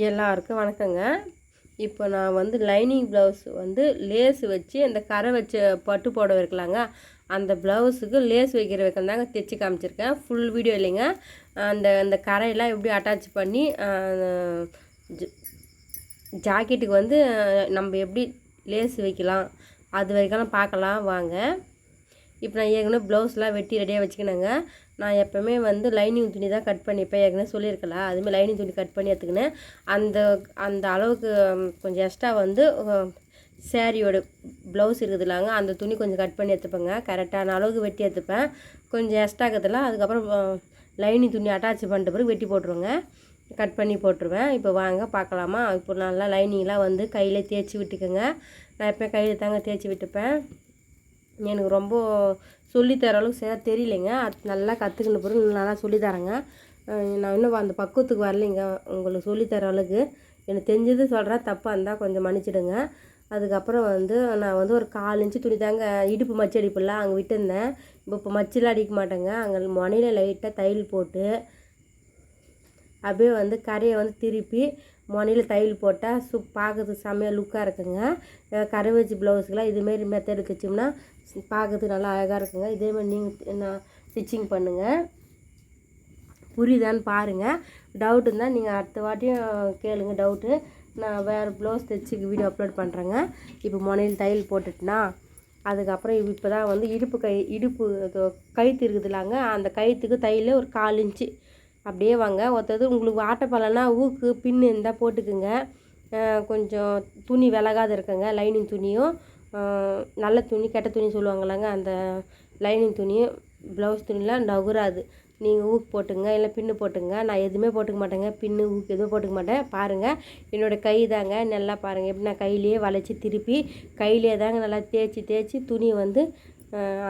எல்லாருக்கும் வணக்கங்க. இப்போ நான் வந்து லைனிங் ப்ளவுஸ் வந்து லேஸ் வச்சு அந்த கரை வச்ச பட்டு புடவை இருக்கலாங்க, அந்த ப்ளவுஸுக்கு லேஸ் வைக்கிற தாங்க தைச்சி காமிச்சிருக்கேன். ஃபுல் வீடியோ இல்லைங்க. அந்த அந்த கரையெல்லாம் எப்படி அட்டாச் பண்ணி ஜாக்கெட்டுக்கு வந்து நம்ம எப்படி லேஸ் வைக்கலாம் அது வரைக்கும் பார்க்கலாம் வாங்க. இப்போ நான் ஏற்கனவே ப்ளவுஸ்லாம் வெட்டி ரெடியாக வச்சுக்கினேங்க. நான் எப்போவுமே வந்து லைனிங் துணி தான் கட் பண்ணிப்பேன், ஏற்கனவே சொல்லியிருக்கலாம். அதுமாதிரி லைனிங் துணி கட் பண்ணி எடுத்துக்கினேன். அந்த அந்த அளவுக்கு கொஞ்சம் எக்ஸ்ட்ரா வந்து சேரீயோட ப்ளவுஸ் இருக்குதுலாங்க, அந்த துணி கொஞ்சம் கட் பண்ணி எடுத்துப்பேங்க. கரெக்டான அளவுக்கு வெட்டி எடுத்துப்பேன். கொஞ்சம் எக்ஸ்ட்ரா இருக்கிறதுல அதுக்கப்புறம் லைனிங் துணி அட்டாச் பண்ணிட்ட பிறகு வெட்டி போட்டுருவேங்க, கட் பண்ணி போட்டுருவேன். இப்போ வாங்க பார்க்கலாமா. இப்போ நல்லா லைனிங்லாம் வந்து கையில் தேய்ச்சி விட்டுக்கோங்க. நான் எப்போ கையில் தாங்க தேய்ச்சி விட்டுப்பேன். எனக்கு ரொம்ப சொல்லித்தர அளவுக்கு சரியாக தெரியலைங்க. அது நல்லா கற்றுக்கின பிறகு நல்லா சொல்லித்தரேங்க. நான் இன்னும் அந்த பக்குவத்துக்கு வரலைங்க உங்களுக்கு சொல்லித்தர அளவுக்கு. எனக்கு தெரிஞ்சது சொல்கிறேன், தப்பாக இருந்தால் கொஞ்சம் மன்னிச்சிடுங்க. அதுக்கப்புறம் வந்து நான் வந்து ஒரு 4 இன்ச்சு துணி தாங்க இடுப்பு மச்சு அடிப்பில்ல அங்கே விட்டுருந்தேன். இப்போ மச்சிலாம் அடிக்க மாட்டேங்க. அங்கே முனையில் லைட்டாக தையல் போட்டு அப்படியே வந்து கரையை வந்து திருப்பி முனையில் தையல் போட்டால் பார்க்கறதுக்கு செம்மையாக லுக்காக இருக்குங்க. கரை வச்சு ப்ளவுஸுக்கெலாம் இதுமாரி மெத்தடு தைச்சோம்னா பார்க்கறதுக்கு நல்லா அழகாக இருக்குங்க. இதேமாதிரி நீங்கள் நான் ஸ்டிச்சிங் பண்ணுங்கள். புரியுதான்னு பாருங்கள். டவுட் இருந்தால் நீங்கள் அடுத்த வாட்டியும் கேளுங்க டவுட்டு. நான் வேறு ப்ளவுஸ் தைச்சி வீடியோ அப்லோட் பண்ணுறேங்க. இப்போ முனையில் தையல் போட்டுட்டுனா அதுக்கப்புறம் இப்போ தான் வந்து இடுப்பு கயிற்று இருக்குதுலாங்க, அந்த கயிற்றுக்கு தையல் ஒரு 4 இன்ச்சு அப்படியே வாங்க. ஒருத்தது உங்களுக்கு ஆட்டப்பலனா ஊக்கு பின்னு இருந்தால் போட்டுக்குங்க. கொஞ்சம் துணி விலகாது இருக்குங்க. லைனிங் துணியும் நல்ல துணி கெட்ட துணி சொல்லுவாங்களாங்க, அந்த லைனிங் துணியும் ப்ளவுஸ் துணிலாம் நகுராது. நீங்கள் ஊக்கு போட்டுங்க, இல்லை பின்னு போட்டுங்க. நான் எதுவுமே போட்டுக்க மாட்டேங்க, பின்னு ஊக்கு எதுவும் போட்டுக்க மாட்டேன். பாருங்கள் என்னோடய கை தாங்க, நல்லா பாருங்கள் எப்படி நான் கையிலேயே வளைச்சி திருப்பி கையிலே தாங்க நல்லா தேய்ச்சி துணி வந்து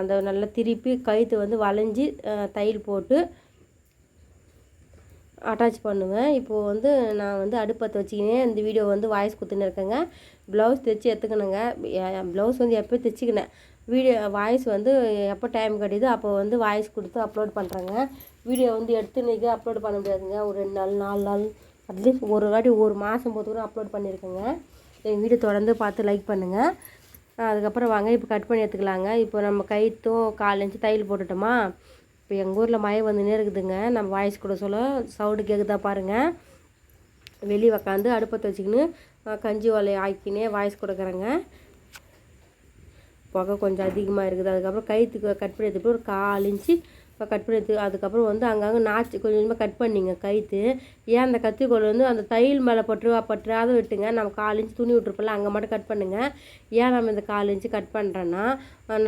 அந்த நல்லா திருப்பி கயிற்று வந்து வளைஞ்சி தையல் போட்டு அட்டாச் பண்ணுவேன். இப்போது வந்து நான் வந்து அடுப்பத்தை வச்சுக்கினேன் இந்த வீடியோ வந்து வாய்ஸ் கொடுத்துன்னு இருக்கேங்க. ப்ளவுஸ் தைச்சி எடுத்துக்கணுங்க. ப்ளவுஸ் வந்து எப்போ தைச்சிக்கினேன், வீடியோ வாய்ஸ் வந்து எப்போ டைம் கிடைக்குதோ அப்போ வந்து வாய்ஸ் கொடுத்து அப்லோட் பண்ணுறேங்க. வீடியோ வந்து எடுத்து இன்றைக்கி அப்லோட் பண்ண முடியாதுங்க. ஒரு 2 நாள் 4 நாள் அட்லீஸ்ட் ஒரு வாட்டி ஒரு மாதம் போது கூட அப்லோட் பண்ணியிருக்கேங்க. எங்கள் வீடியோ தொடர்ந்து பார்த்து லைக் பண்ணுங்கள். அதுக்கப்புறம் வாங்க இப்போ கட் பண்ணி எடுத்துக்கலாங்க. இப்போ நம்ம கைத்தும் 4 இன்ச்சு தையல் போட்டுட்டோமா. இப்போ எங்கள் ஊரில் மழை வந்துன்னே இருக்குதுங்க. நம்ம வாய்ஸ் கூட சொல்ல சவுண்டு கேட்குதா பாருங்கள். வெளியே உக்காந்து அடுப்பத்தை வச்சுக்கின்னு கஞ்சி ஓலையை ஆக்கினே வாய்ஸ் கொடுக்குறேங்க. புகை கொஞ்சம் அதிகமாக இருக்குது. அதுக்கப்புறம் கயிற்றுக்கு கட் பண்ணி எடுத்துகிட்டு ஒரு 4 இன்ச்சு கட் பண்ணி எடுத்து அதுக்கப்புறம் வந்து அங்கங்கே நாச்சு கொஞ்சம் கொஞ்சமாக கட் பண்ணிங்க கயிற்று. ஏன் அந்த கத்திரிக்கோள் வந்து அந்த தையல் மேலே பற்றாத விட்டுங்க. நம்ம 4 இன்ச்சு துணி விட்டுருப்போம்ல அங்கே மட்டும் கட் பண்ணுங்கள். ஏன் நம்ம இந்த 4 இன்ச்சு கட் பண்ணுறோன்னா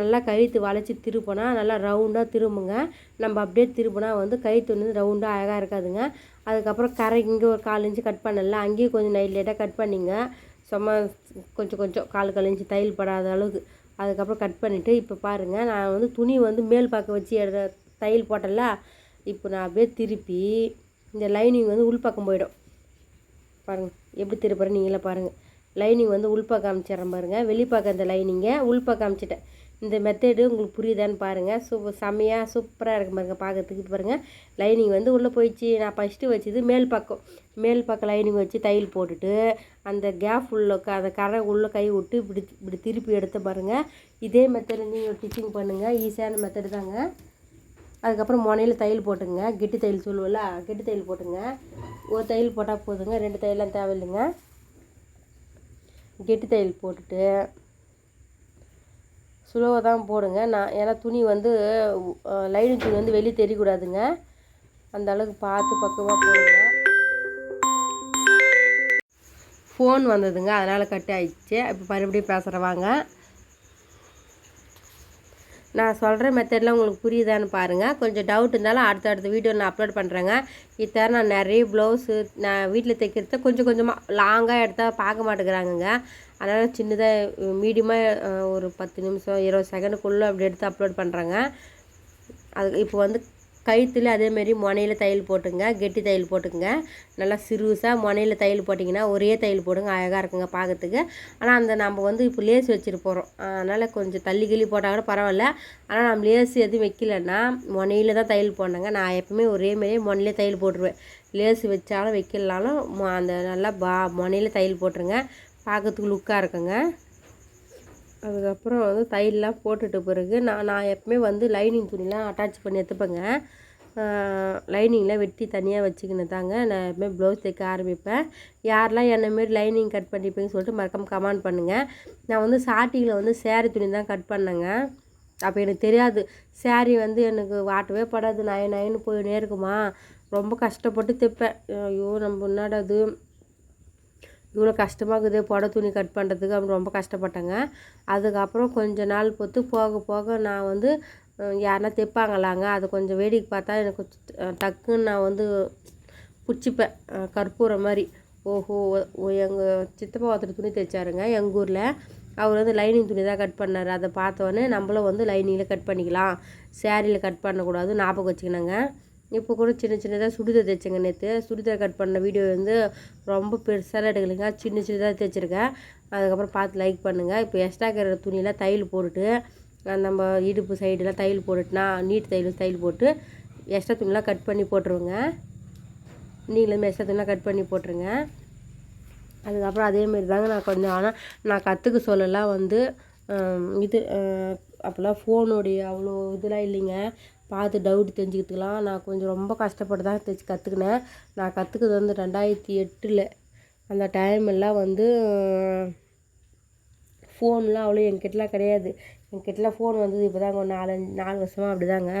நல்லா கயிற்று வளைச்சி திருப்பினா நல்லா ரவுண்டாக திரும்புங்க. நம்ம அப்படியே திரும்பினா வந்து கயிற்று வந்து ரவுண்டாக அழகாக இருக்காதுங்க. அதுக்கப்புறம் கரை இங்கே ஒரு 4 இன்ச்சு கட் பண்ணல, அங்கேயும் கொஞ்சம் லைட்டாக கட் பண்ணிங்க. சும்மா கொஞ்சம் 4 இன்ச்சு தையல் படாத அளவுக்கு. அதுக்கப்புறம் கட் பண்ணிவிட்டு இப்போ பாருங்கள் நான் வந்து துணி வந்து மேல் பக்கம் வச்சு தையல் போட்டல. இப்போ நான் அப்படியே திருப்பி இந்த லைனிங் வந்து உள்பக்கம் போயிடும். பாருங்கள் எப்படி திருப்புறேன் நீங்களே பாருங்கள். லைனிங் வந்து உள்பக்கம் அமைச்சிட்றேன் பாருங்கள். வெளிப்பக்கம் இந்த லைனிங்கை உள்பக்கம் அமைச்சிட்டேன். இந்த மெத்தடு உங்களுக்கு புரியுதான்னு பாருங்கள். செம்மையாக சூப்பராக இருக்கும் பாருங்கள் பார்க்கறதுக்கு. பாருங்கள் லைனிங் வந்து உள்ளே போயிடுச்சு. நான் ஃபஸ்ட்டு வச்சது மேல் பக்கம் லைனிங் வச்சு தையல் போட்டுட்டு அந்த கேப் உள்ள அந்த கரை உள்ளே கை விட்டு இப்படி திருப்பி எடுத்து பாருங்கள். இதே மெத்தடு நீங்கள் ஸ்டிச்சிங் பண்ணுங்கள், ஈஸியான மெத்தடு தாங்க. அதுக்கப்புறம் முனையில் தையல் போட்டுங்க, கெட்டி தையல் சொல்லுவோம்ல கெட்டி தையல் போட்டுங்க. ஒரு தையல் போட்டால் போதுங்க, 2 தையலாம் தேவையில்லைங்க. கெட்டி தையல் போட்டுட்டு ஸ்லோவாக தான் போடுங்க. நான் ஏன்னா துணி வந்து லைனிங் துணி வந்து வெளியே தெரியக்கூடாதுங்க, அந்த அளவுக்கு பார்த்து பக்குவமாக போடுங்க. ஃபோன் வந்ததுங்க அதனால் கட் ஆகிடுச்சு. இப்போ மறுபடியும் பேசுகிறேன் வாங்க. நான் சொல்கிற மெத்தட்லாம் உங்களுக்கு புரியுதான்னு பாருங்கள். கொஞ்சம் டவுட் இருந்தாலும் அடுத்த வீடியோ நான் அப்லோட் பண்ணுறேங்க. இத்தனை நான் நிறைய ப்ளவுஸு நான் வீட்டில் தைக்கிறத கொஞ்சம் கொஞ்சமாக லாங்காக எடுத்தால் பார்க்க மாட்டேங்கிறாங்கங்க. அதனால் சின்னதாக மீடியமாக ஒரு 10 நிமிஷம் 20 செகண்டுக்குள்ளே அப்படி எடுத்து அப்லோட் பண்ணுறேங்க. அது இப்போ வந்து கயிற்றுல அதேமாரி முனையில் தையல் போட்டுங்க, கெட்டி தையல் போட்டுங்க. நல்லா சிறுசாக முனையில் தையல் போட்டிங்கன்னா ஒரே தையல் போடுங்க, அழகாக இருக்குங்க பார்க்கறதுக்கு. ஆனால் அந்த நம்ம வந்து இப்போ லேஸ் வச்சுட்டு போகிறோம், அதனால் கொஞ்சம் தள்ளி போட்டால் கூட பரவாயில்ல. ஆனால் நம்ம லேஸ் எதுவும் வைக்கலன்னா முனையில் தான் தையல் போடணுங்க. நான் எப்பவுமே ஒரே மாரியே முனையிலே தையல் போட்டுருவேன். லேஸ் வச்சாலும் வைக்கலனாலும் அந்த நல்லா முனையில் தையல் போட்டுருங்க, பார்க்கறதுக்கு லுக்காக இருக்குங்க. அதுக்கப்புறம் வந்து தையல்லாம் போட்டுட்டு பிறகு நான் எப்பவுமே வந்து லைனிங் துணிலாம் அட்டாச் பண்ணி எடுத்துப்பேங்க. லைனிங்லாம் வெட்டி தனியாக வச்சுக்கின்னு தாங்க நான் எப்பவுமே ப்ளவுஸ் தைக்க ஆரம்பிப்பேன். யாரெல்லாம் என்னமாரி லைனிங் கட் பண்ணிப்பீங்கன்னு சொல்லிட்டு மறக்காமல் கமெண்ட் பண்ணுங்கள். நான் வந்து ஸ்டார்டிங்கில் வந்து சேரீ துணி தான் கட் பண்ணேங்க. அப்போ எனக்கு தெரியாது, சேரீ வந்து எனக்கு வாட்டவே படாது, நயன்னு போயினே இருக்குமா, ரொம்ப கஷ்டப்பட்டு தைப்பேன். ஐயோ நம்ம என்னடாது இவ்வளோ கஷ்டமாக இருக்குது புடவை துணி கட் பண்ணுறதுக்கு அப்படின்னு ரொம்ப கஷ்டப்பட்டேங்க. அதுக்கப்புறம் கொஞ்ச நாள் பொறுத்து போக போக நான் வந்து யாருன்னா தைப்பாங்களாங்க, அதை கொஞ்சம் வேடிக்கை பார்த்தா எனக்கு டக்குன்னு நான் வந்து பிடிச்சிப்பேன், கற்பூரம் மாதிரி. ஓஹோ, எங்கள் சித்தப்பா ஒருத்தர் துணி தைச்சாருங்க எங்கள் ஊரில். அவர் வந்து லைனிங் துணி தான் கட் பண்ணார். அதை பார்த்தோன்னே நம்மளும் வந்து லைனிங்கில் கட் பண்ணிக்கலாம், சேரீயில் கட் பண்ணக்கூடாது ஞாபகம் வச்சுக்கினாங்க. இப்போ கூட சின்னதாக சுடிதார் தைச்சேங்க நேற்று. சுடிதார் கட் பண்ண வீடியோ வந்து ரொம்ப பெருசாக எடுக்கலைங்க, சின்னதாக தைச்சிருக்கேன். அதுக்கப்புறம் பார்த்து லைக் பண்ணுங்கள். இப்போ எக்ஸ்ட்ரா இருக்கிற துணியெலாம் தையல் போட்டுட்டு, நம்ம இடுப்பு சைடெலாம் தையல் போட்டுட்டுனா நீட் தையல் போட்டு எக்ஸ்ட்ரா துணிலாம் கட் பண்ணி போட்டுருவேங்க. நீங்களும் எக்ஸ்ட்ரா துணிலாம் கட் பண்ணி போட்டுருங்க. அதுக்கப்புறம் அதேமாரி தாங்க நான் கொஞ்சம், ஆனால் நான் கற்றுக்க சொல்லலாம் வந்து இது அப்போல்லாம் ஃபோனுடைய அவ்வளோ இதெல்லாம் இல்லைங்க, பார்த்து டவுட் தெரிஞ்சுக்கிறதுக்கலாம். நான் கொஞ்சம் ரொம்ப கஷ்டப்பட்டு தான் கற்றுக்கினேன். நான் கற்றுக்கிறது வந்து 2008 அந்த டைமெல்லாம் வந்து ஃபோன்லாம் அவ்வளோ என்கிட்டலாம் கிடையாது. என்கிட்டலாம் ஃபோன் வந்தது இப்போ தாங்க 4 வருஷமாக அப்படி தாங்க.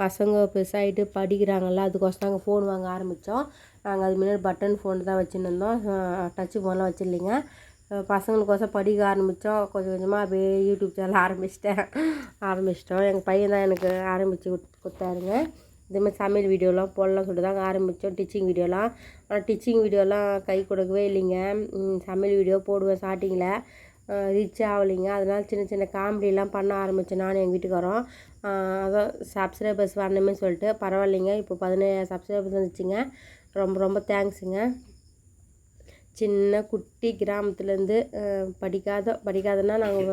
பசங்க பெருசாகிட்டு படிக்கிறாங்கல்ல, அதுக்கோசம் தாங்க ஃபோன் வாங்க ஆரம்பித்தோம். நாங்கள் அது முன்னாடி பட்டன் ஃபோன் தான் வச்சுன்னு இருந்தோம், டச்சு ஃபோன்லாம் வச்சுருந்தீங்க. பசங்களுக்கோசம் படிக்க ஆரம்பித்தோம். கொஞ்சம் கொஞ்சமாக அப்படியே யூடியூப் சேனல் ஆரம்பிச்சிட்டோம். எங்கள் பையன் தான் எனக்கு ஆரம்பித்து கொடுத்தாருங்க. இதேமாதிரி சமையல் வீடியோலாம் போடலாம் சொல்லிட்டு தாங்க ஆரம்பித்தோம், டிச்சிங் வீடியோலாம். ஆனால் டிச்சிங் வீடியோலாம் கை கொடுக்கவே இல்லைங்க. சமையல் வீடியோ போடுவேன் ஸ்டார்டிங்கில், ரீச் ஆகலைங்க. அதனால் சின்ன காமெடியெலாம் பண்ண ஆரம்பித்தேன் நானும் எங்கள் வீட்டுக்காரோம். அதான் சப்ஸ்கிரைபர்ஸ் வரணுமே சொல்லிட்டு. பரவாயில்லைங்க, இப்போ 17 சப்ஸ்கிரைபர்ஸ் வந்துச்சுங்க. ரொம்ப தேங்க்ஸுங்க. சின்ன குட்டி கிராமத்துலேருந்து படிக்காதன்னா நாங்கள்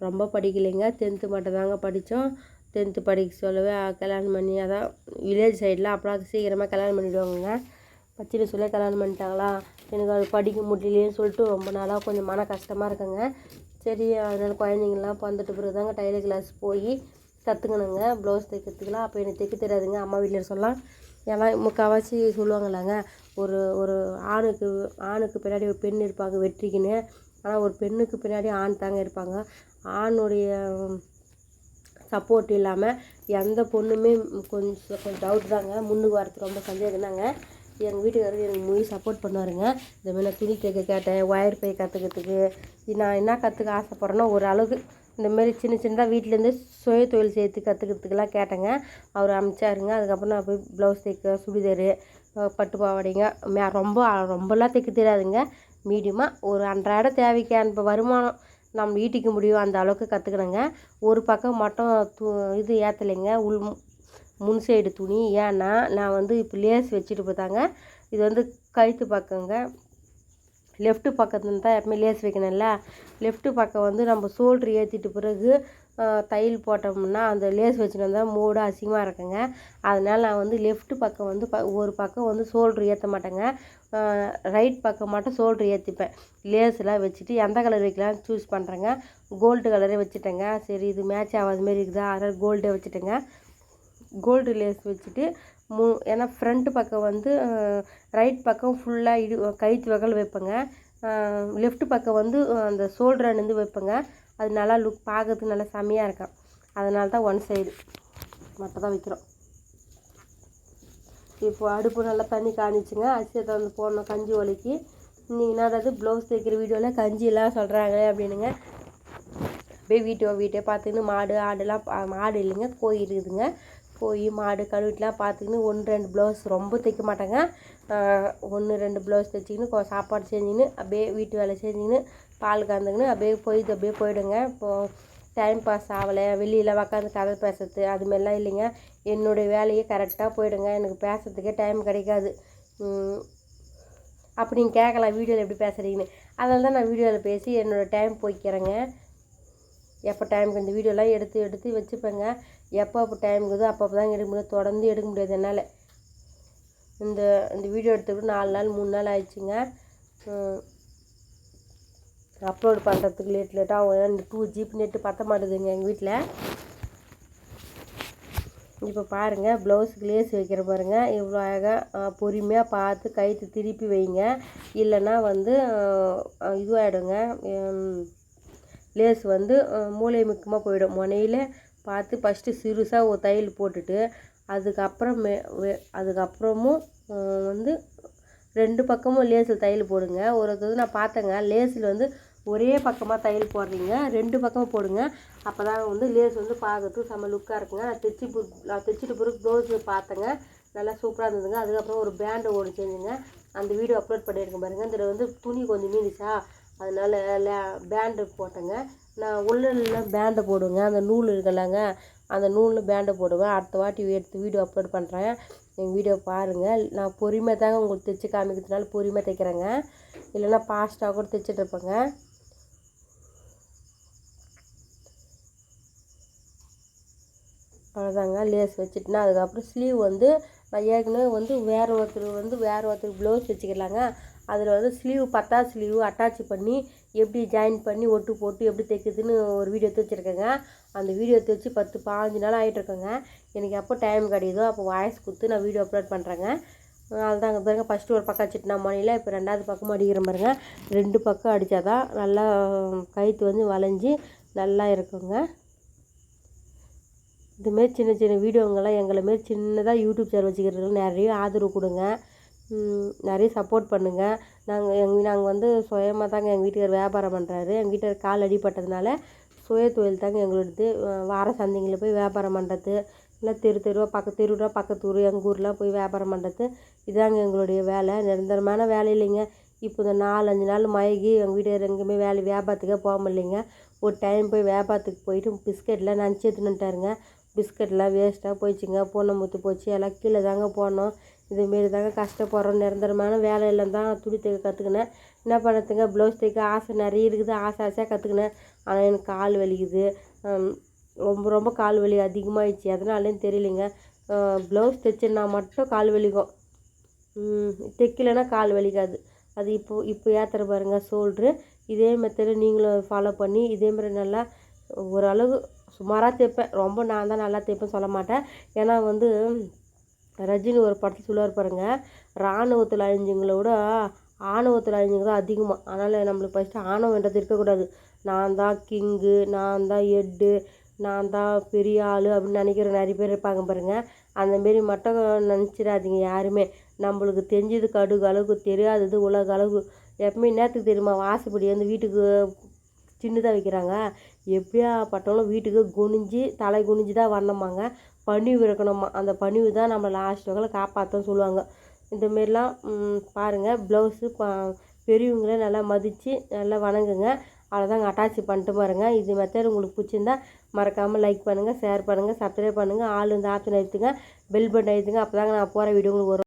ரொம்ப படிக்கலைங்க, 10th மட்டும் தாங்க படித்தோம். 10th படிக்க சொல்லவே கல்யாணம் பண்ணி, அதான் வில்லேஜ் சைடில் அப்போலாம் சீக்கிரமாக கல்யாணம் பண்ணிவிடுவாங்க. பச்சினை சொல்ல கல்யாணம் பண்ணிட்டாங்களா, எனக்கு அது படிக்க முடியலேன்னு சொல்லிட்டு ரொம்ப நாளாக கொஞ்சம் மன கஷ்டமாக இருக்குங்க. சரி, அதனால் குழந்தைங்கள்லாம் பிறந்துட்டு பிறகு தாங்க டைலர் கிளாஸ் போய் கற்றுக்கணுங்க ப்ளவுஸ் தைக்கிறதுக்குலாம். அப்போ எனக்கு தைக்க தெரியாதுங்க, அம்மா வீட்டில் சொல்லலாம். எல்லாம் முக்கால்வாசி சொல்லுவாங்களாங்க, ஒரு ஆணுக்கு பின்னாடி ஒரு பெண் இருப்பாங்க வெற்றிக்குன்னு. ஆனால் ஒரு பெண்ணுக்கு பின்னாடி ஆண் தாங்க இருப்பாங்க. ஆணுடைய சப்போர்ட் இல்லாமல் எந்த பொண்ணுமே கொஞ்சம் டவுட் தாங்க, முன்னுக்கு வரது ரொம்ப சந்தேகம் தாங்க. எங்கள் வீட்டுக்காரருக்கு எனக்கு முழு சப்போர்ட் பண்ணுவாருங்க. இந்தமாதிரி நான் துணி தைக்க கேட்டேன், ஒயர் பை கற்றுக்கிறதுக்கு, நான் என்ன கற்றுக்க ஆசைப்பட்றேன்னா ஒரு அளவுக்கு இந்தமாரி சின்னதாக வீட்டிலேருந்து சுய தொழில் சேர்த்து கற்றுக்கிறதுக்கெல்லாம் கேட்டேங்க. அவர் அனுப்பிச்சாருங்க. அதுக்கப்புறம் நான் போய் ப்ளவுஸ் தைக்க, சுடிதாரு, பட்டு பாவாடைங்க, ரொம்பலாம் தைக்க தெரியாதுங்க, மீடியமாக ஒரு அன்றாட தேவைக்கு அந்த வருமானம் நம்ம ஈட்டிக்க முடியும் அந்த அளவுக்கு கற்றுக்கினேங்க. ஒரு பக்கம் மட்டும் இது ஏற்றலைங்க, முன் சைடு துணி. ஏன்னா நான் வந்து இப்போ லேஸ் வச்சுட்டு பார்த்தாங்க, இது வந்து கழுத்து பக்கங்க, லெஃப்ட்டு பக்கத்தில் தான் எப்பவுமே லேஸ் வைக்கணும்ல. லெஃப்ட்டு பக்கம் வந்து நம்ம ஷோல்ட்ரு ஏற்றிட்டு பிறகு தையல் போட்டோம்னா அந்த லேஸ் வச்சுட்டு வந்தால் மூடு அசிங்கமாக இருக்குங்க. அதனால் நான் வந்து லெஃப்ட்டு பக்கம் வந்து ஒரு பக்கம் வந்து ஷோல்ட்ரு ஏற்ற மாட்டேங்க, ரைட் பக்கம் மட்டும் ஷோல்ட்ரு ஏற்றிப்பேன். லேஸ்லாம் வச்சுட்டு எந்த கலர் வைக்கலாம்னு சூஸ் பண்ணுறேங்க. கோல்டு கலரே வச்சுட்டேங்க. சரி, இது மேட்ச் ஆகாத மாரி இருக்குதா, அதனால் கோல்டே வச்சுட்டேங்க. கோல்டு லேஸ் வச்சுட்டு ஏன்னா ஃப்ரண்ட்டு பக்கம் வந்து ரைட் பக்கம் ஃபுல்லாக கழுத்து வகல் வைப்பேங்க, லெஃப்ட்டு பக்கம் வந்து அந்த ஷோல்டரானது வைப்பேங்க. அது நல்லா லுக் பார்க்கறதுக்கு நல்லா செம்மையாக இருக்கும். அதனால தான் ஒன் சைடு மட்டும் தான் வைக்கிறோம். இப்போ அடுப்பு நல்லா தண்ணி காணிச்சுங்க, அரிசியை வந்து போடணும் கஞ்சி ஒலைக்கு. நீங்கள் என்னது ப்ளவுஸ் தைக்கிற வீடியோவில் கஞ்சியெல்லாம் சொல்கிறாங்களே அப்படின்னுங்க. அப்படியே வீட்டை பார்த்துக்கின்னு மாடு இல்லைங்க, கோழி இருக்குதுங்க. கோழி மாடு கழுவிட்டுலாம் பார்த்துக்கின்னு 1-2 ப்ளவுஸ் ரொம்ப தைக்க மாட்டேங்க, 1-2 ப்ளவுஸ் தைச்சிக்கின்னு சாப்பாடு செஞ்சுக்கின்னு அப்படியே வீட்டு வேலை செஞ்சுக்கின்னு பால் கறந்துக்கின்னு அப்படியே போயிடுங்க. இப்போது டைம் பாஸ் ஆகலை, வெளியில் உக்காந்து கதை பேசுறது அதுமாரிலாம் இல்லைங்க. என்னுடைய வேலையே கரெக்டாக போயிடுங்க, எனக்கு பேசுறதுக்கே டைம் கிடைக்காது. அப்போ நீங்கள் கேட்கலாம் வீடியோவில் எப்படி பேசுகிறீங்கன்னு. அதனால தான் நான் வீடியோவில் பேசி என்னோடய டைம் போய்க்கிறேங்க. எப்போ டைமுக்கு இந்த வீடியோலாம் எடுத்து வச்சுப்பேங்க. எப்போ டைம் இருக்குதோ அப்போ தான் எடுக்க முடியாது, தொடர்ந்து எடுக்க முடியாது என்னால். இந்த இந்த வீடியோ எடுத்துக்கிட்டு 4 நாள் 3 நாள் ஆயிடுச்சுங்க. அப்லோட் பண்ணுறதுக்கு லேட்டாக ஆகும். இந்த 2 GB நெட்டு பற்ற மாட்டேதுங்க எங்கள் வீட்டில். இப்போ பாருங்கள், ப்ளவுஸுக்கு லேஸ் வைக்கிற பாருங்கள், இவ்வளோ அழகாக பொறுமையாக பார்த்து கயிற்று திருப்பி வைங்க. இல்லைன்னா வந்து இதுவாகிடுங்க, லேஸ் வந்து மூளை முக்கமாக போயிடும். முனையில் பார்த்து ஃபஸ்ட்டு சிறுசாக ஒரு தையல் போட்டுட்டு அதுக்கப்புறமும் வந்து 2 பக்கமும் லேஸில் தையல் போடுங்க. ஒரு நான் பார்த்தேங்க, லேஸில் வந்து ஒரே பக்கமாக தையல் போடுறீங்க, 2 பக்கமும் போடுங்க. அப்போ தான் வந்து லேஸ் வந்து பார்க்கறதுக்கு செம்ம லுக்காக இருக்குங்க. நான் தைச்சிட்டு பிறகு ப்ளவுஸு பார்த்தேங்க, நல்லா சூப்பராக இருந்ததுங்க. அதுக்கப்புறம் ஒரு பேண்டு ஒன்று செஞ்சுங்க, அந்த வீடியோ அப்லோட் பண்ணியிருக்கேன் பாருங்கள். இதில் வந்து துணி கொஞ்சம் மீந்துச்சா, அதனால் பேண்டு போட்டேங்க. நான் உள்ளெல்லாம் பேண்டை போடுவேங்க, அந்த நூல் இருக்குல்லங்க, அந்த நூலில் பேண்டை போடுவேன். அடுத்த வாட்டி எடுத்து வீடியோ அப்லோட் பண்ணுறேன், எங்கள் வீடியோ பாருங்கள். நான் பொறுமையாக தாங்க உங்களுக்கு தைச்சி காமிக்கிறதுனால பொறுமையாக தைக்கிறேங்க, இல்லைன்னா ஃபாஸ்ட்டாக கூட தைச்சிட்ருப்பேங்க. அவ்வளோதாங்க, லேஸ் வச்சுட்டுனா அதுக்கப்புறம் ஸ்லீவ் வந்து நான் ஏற்கனவே வந்து வேறு ஒருத்தருக்கு ப்ளவுஸ் வச்சுக்கலாங்க. அதில் வந்து ஸ்லீவ் 10 ஸ்லீவ் அட்டாச் பண்ணி எப்படி ஜாயின் பண்ணி ஒட்டு போட்டு எப்படி தைக்கிறதுன்னு ஒரு வீடியோ எடுத்து வச்சுருக்கேங்க. அந்த வீடியோ எடுத்து வச்சு 10-15 நாள் ஆகிட்ருக்கேங்க. எனக்கு எப்போ டைம் கிடைக்குதோ அப்போ வாய்ஸ் கொடுத்து நான் வீடியோ அப்லோட் பண்ணுறேங்க. அதுதாங்க பாருங்கள், ஃபஸ்ட்டு ஒரு பக்கம் அடிச்சிட்டு நான் மணியில், இப்போ 2வது பக்கமும் அடிக்கிற பாருங்க. 2 பக்கம் அடித்தா தான் நல்லா கயிற்று வந்து வளைஞ்சி நல்லா இருக்குங்க. இதுமாரி சின்ன சின்ன வீடியோங்கள்லாம் எங்களை மாரி சின்னதாக யூடியூப் சேனல் வச்சுக்கிறதுக்கு நிறைய ஆதரவு கொடுங்க, நிறைய சப்போர்ட் பண்ணுங்கள். நாங்கள் வந்து சுயமாக தாங்க, எங்கள் வீட்டுக்கார் வியாபாரம் பண்ணுறாரு. எங்கள் வீட்டுக்கார் கால் அடிப்பட்டதுனால சுய தொழில் தாங்க எங்களோடது. வார சந்தைங்களில் போய் வியாபாரம் பண்ணுறது, இல்லை பக்கத்து ஊர் எங்கள் ஊர்லாம் போய் வியாபாரம் பண்ணுறது, இதாங்க எங்களுடைய வேலை. நிரந்தரமான வேலை இல்லைங்க. இப்போ இந்த 4-5 நாள் மயங்கி எங்கள் வீட்டுக்கார் எங்கேயுமே வியாபாரத்துக்கே போக முடியலைங்க. ஒரு டைம் போய் வியாபாரத்துக்கு போயிட்டு பிஸ்கெட்லாம் நினச்சி எடுத்துன்னுட்டாருங்க. பிஸ்கெட்லாம் வேஸ்ட்டாக போயிடுச்சுங்க, பூனை முத்து போச்சு, எல்லாம் கீழே தாங்க போனோம். இதுமாரி தாங்க கஷ்டப்படுறோம். நிரந்தரமான வேலையில் தான் துணி தைக்க கற்றுக்கினேன். என்ன பண்ணுறதுங்க, ப்ளவுஸ் தைக்க ஆசை நிறைய இருக்குது, ஆசையாக கற்றுக்கினேன். ஆனால் எனக்கு கால் வலிக்குது, ரொம்ப கால் வலி அதிகமாகிடுச்சு. எதனாலேன்னு தெரியலைங்க. ப்ளவுஸ் தைச்சின்னா மட்டும் கால் வலிக்கும், தைக்கலைன்னா கால் வலிக்காது. அது இப்போ ஏற்றுற பாருங்கள் ஷோல்ட்ரு. இதே மெத்தடு நீங்களும் ஃபாலோ பண்ணி இதேமாதிரி நல்லா ஓரளவு சுமாராக தைப்பேன். ரொம்ப நான் தான் நல்லா தைப்பேன் சொல்ல மாட்டேன். ஏன்னா வந்து ரஜினி ஒரு படத்தை சொல்லுவார் பாருங்கள், இராணுவத்தில் அழிஞ்சவங்கள விட ஆணவத்தில் அழிஞ்சவங்க தான் அதிகமாக. அதனால் நம்மளுக்கு ஃபஸ்ட்டு ஆணவன்றது இருக்கக்கூடாது. நான் தான் கிங்கு, நான் தான் ஹெட்டு, நான் தான் பெரிய ஆள் அப்படின்னு நினைக்கிற நிறைய பேர் இருப்பாங்க பாருங்கள். அந்தமாரி மட்டும் நினச்சிடாதீங்க யாருமே. நம்மளுக்கு தெரிஞ்சது கடுகு அளவுக்கு, தெரியாதது உலக அளவு. எப்பவுமே நேரத்துக்கு தெரியுமா, வாசப்படி வந்து வீட்டுக்கு சின்னதாக வைக்கிறாங்க, எப்படியா பட்டாலும் வீட்டுக்கு தலை குனிஞ்சு தான் வரணுமாங்க. பணிவு இருக்கணுமா, அந்த பணிவு தான் நம்ம லாஸ்ட் வகையில் காப்பாற்றன்னு சொல்லுவாங்க. இந்தமாரிலாம் பாருங்கள், ப்ளவுஸு பெரியவங்களே நல்லா மதித்து நல்லா வணங்குங்க. அவ்வளோதாங்க, அட்டாச் பண்ணிட்டு பாருங்கள். இது மெத்தட் உங்களுக்கு பிடிச்சிருந்தா மறக்காமல் லைக் பண்ணுங்கள், ஷேர் பண்ணுங்கள், சப்ஸ்கிரைப் பண்ணுங்கள், ஆல் இந்த ஆப்ஷன் எடுத்துங்க, பெல் பட்டன் எடுத்துங்க. அப்போ தாங்க நான் போகிற வீடியோ உங்களுக்கு வரும்.